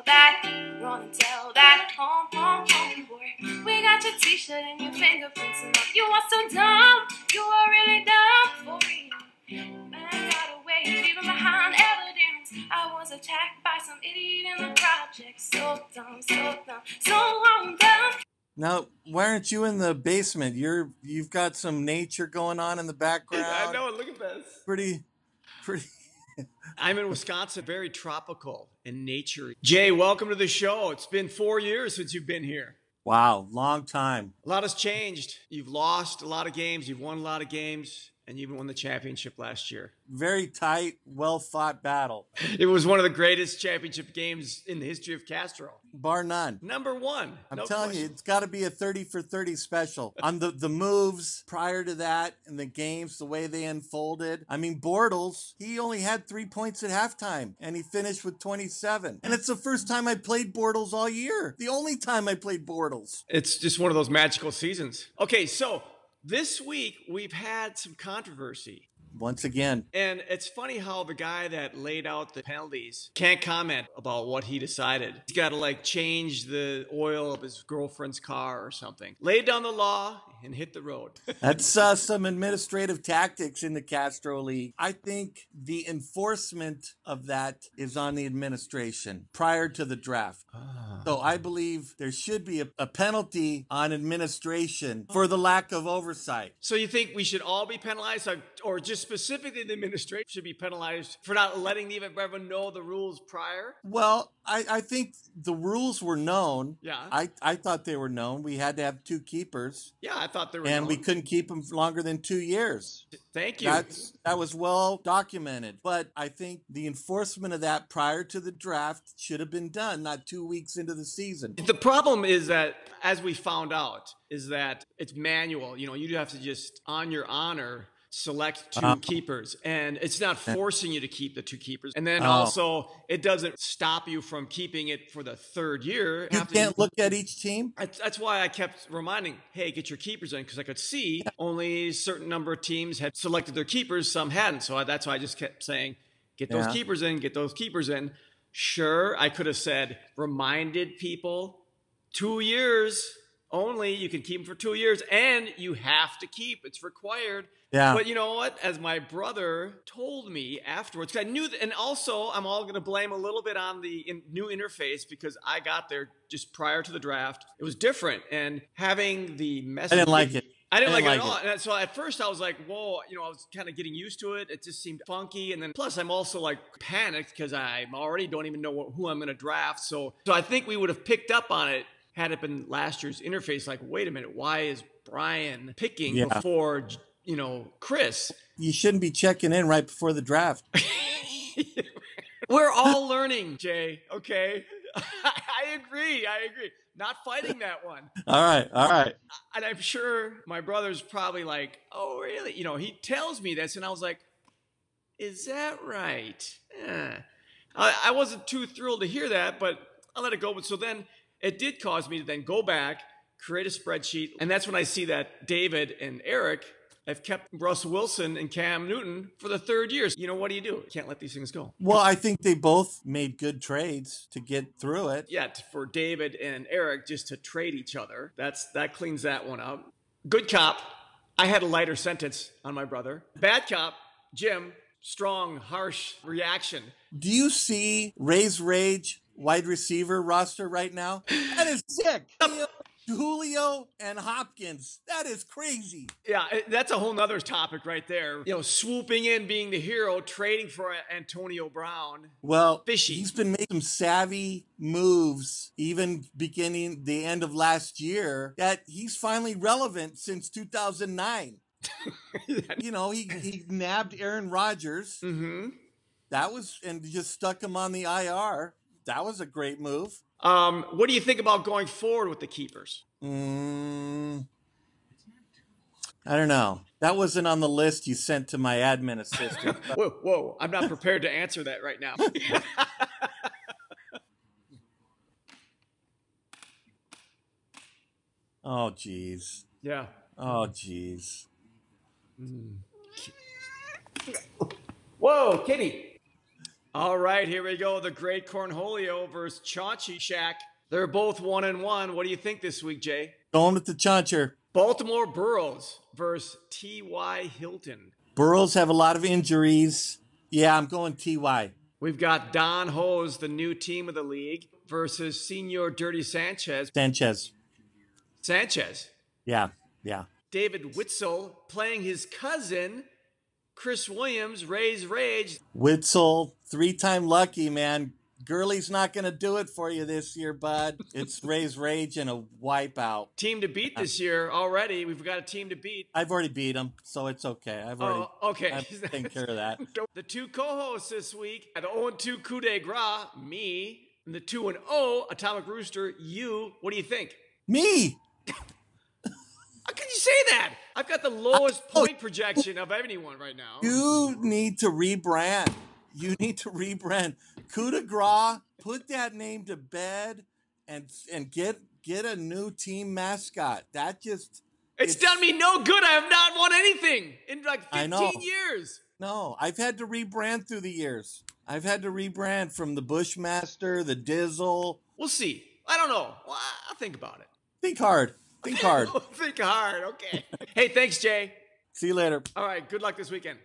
that, run and tell that, home, boy. We got your t-shirt and your fingerprints and all. You are so dumb, you are really dumb for real. Man got away, leaving behind evidence. I was attacked by some idiot in the project. So dumb, so dumb. Now, why aren't you in the basement? You've got some nature going on in the background. I know, look at this. Pretty. I'm in Wisconsin, very tropical in nature. Jay, welcome to the show. It's been 4 years since you've been here. Wow, long time. A lot has changed. You've lost a lot of games, you've won a lot of games, and you even won the championship last year. Very tight, well-fought battle. It was one of the greatest championship games in the history of Castro. Bar none. Number one. I'm telling you, it's got to be a 30 for 30 special. On the moves prior to that and the games, the way they unfolded. I mean, Bortles, he only had 3 points at halftime, and he finished with 27. And it's the first time I played Bortles all year. The only time I played Bortles. It's just one of those magical seasons. Okay, so this week we've had some controversy. Once again. And it's funny how the guy that laid out the penalties can't comment about what he decided. He's got to like change the oil of his girlfriend's car or something. Lay down the law and hit the road. That's some administrative tactics in the Castro League. I think the enforcement of that is on the administration prior to the draft. So I believe there should be a penalty on administration for the lack of oversight. So you think we should all be penalized, or just specifically the administration should be penalized for not letting everyone know the rules prior? Well, I think the rules were known. Yeah. I thought they were known. We had to have 2 keepers. Yeah, I thought they were and known. We couldn't keep them for longer than 2 years. Thank you. That was well documented. But I think the enforcement of that prior to the draft should have been done, not 2 weeks into the season. The problem is that, as we found out, is that it's manual. You know, you have to just, on your honor, select 2 keepers, and it's not forcing you to keep the 2 keepers. And then also, it doesn't stop you from keeping it for the 3rd year. You can't look at each team? That's why I kept reminding, hey, get your keepers in, because I could see only a certain number of teams had selected their keepers, some hadn't. So that's why I just kept saying, get those keepers in, get those keepers in. Sure, I could have said, reminded people, 2 years only, you can keep them for 2 years, and you have to keep, it's required. Yeah. But you know what? As my brother told me afterwards, 'cause I knew that, and also I'm all going to blame a little bit on the new interface, because I got there just prior to the draft. It was different, and having the message. I didn't like it. I didn't like it at all. And so at first I was like, whoa, you know, I was kind of getting used to it. It just seemed funky. And then plus I'm also like panicked because I already don't even know who I'm going to draft. So I think we would have picked up on it had it been last year's interface. Like, wait a minute, why is Brian picking before, you know, Chris? You shouldn't be checking in right before the draft. We're all learning, Jay. Okay. I agree. Not fighting that one. All right. And I'm sure my brother's probably like, oh, really? You know, he tells me this, and I was like, is that right? Yeah. I wasn't too thrilled to hear that, but I let it go. But so then it did cause me to then go back, create a spreadsheet, and that's when I see that David and Eric have kept Russell Wilson and Cam Newton for the 3rd year. You know, what do? You can't let these things go. Well, I think they both made good trades to get through it. Yeah, for David and Eric just to trade each other. That cleans that one up. Good cop, I had a lighter sentence on my brother. Bad cop, Jim, strong, harsh reaction. Do you see Ray's Rage wide receiver roster right now? That is sick. Julio and Hopkins. That is crazy. Yeah, that's a whole nother topic right there. You know, swooping in, being the hero, trading for Antonio Brown. Well, fishy. He's been making some savvy moves, even beginning the end of last year, that he's finally relevant since 2009. You know, he nabbed Aaron Rodgers. Mm-hmm. And just stuck him on the IR. That was a great move. What do you think about going forward with the keepers? I don't know. That wasn't on the list you sent to my admin assistant. Whoa. I'm not prepared to answer that right now. Oh, geez. Yeah. Oh, geez. Whoa, kitty. All right, here we go. The Great Cornholio versus Chauncey Shack. They're both 1-1. What do you think this week, Jay? Going with the Chauncher. Baltimore Burrows versus T.Y. Hilton. Burrows have a lot of injuries. Yeah, I'm going T.Y. We've got Don Hose, the new team of the league, versus Senor Dirty Sanchez. Sanchez. Yeah. David Witzel playing his cousin, Chris Williams, Ray's Rage. Witzel, 3-time lucky, man. Gurley's not going to do it for you this year, bud. It's Ray's Rage and a wipeout. Team to beat this year already. We've got a team to beat. I've already beat him, so it's okay. I've taken care of that. The two co-hosts this week, the 0-2 Coup de Gras, me, and the 2-0 Atomic Rooster, you. What do you think? Me! How can you say that? I've got the lowest point projection of anyone right now. You need to rebrand. Coup de Gras, put that name to bed and get a new team mascot. It's done me no good. I have not won anything in like 15 years. No, I've had to rebrand through the years. I've had to rebrand from the Bushmaster, the Dizzle. We'll see. I don't know. Well, I'll think about it. Think hard. Think hard. Okay. Hey, thanks, Jay. See you later. All right. Good luck this weekend.